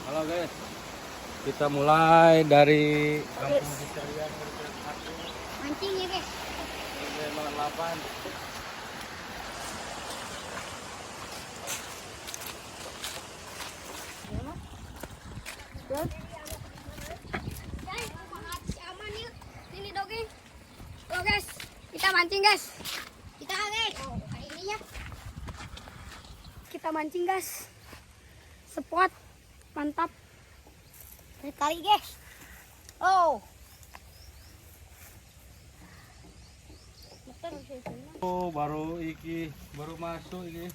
Halo guys, kita mulai dari kampung Cicarian Mancing ya guys. 8. Aman yuk. Sini dogi. Go guys, kita mancing guys. Kita guys. Oh, hari ini ya. Kita mancing guys. Spot mantap. Tarik guys. Oh. Oh, baru masuk iki.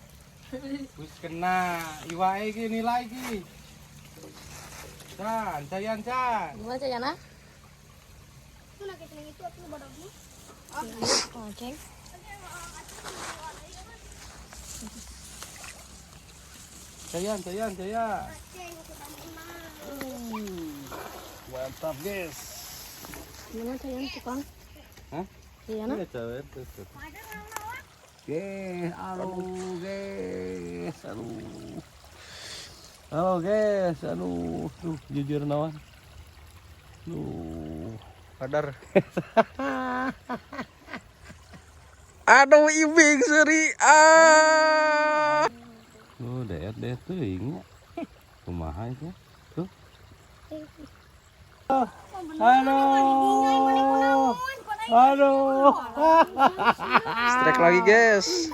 Wis kena iwake iki nilai iki. Can. Gimana Cayana? Itu nak keceleng itu aku bodognya. Oh, ceng. Cayan. Mantap guys. Gimana Cayana tukang? Hah? Cayana? Iya, cewek tuh. Guys, halo guys, tuh jujur nawan. Padar. Aduh, ibing seri. Deet tuh ingat. Kumaha itu? Tuh. Aduh. Strike lagi, guys.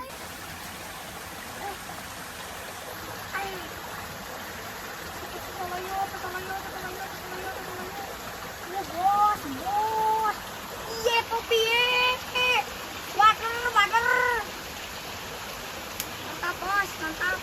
Bos. Iya kopi. Water. Mantap bos, mantap.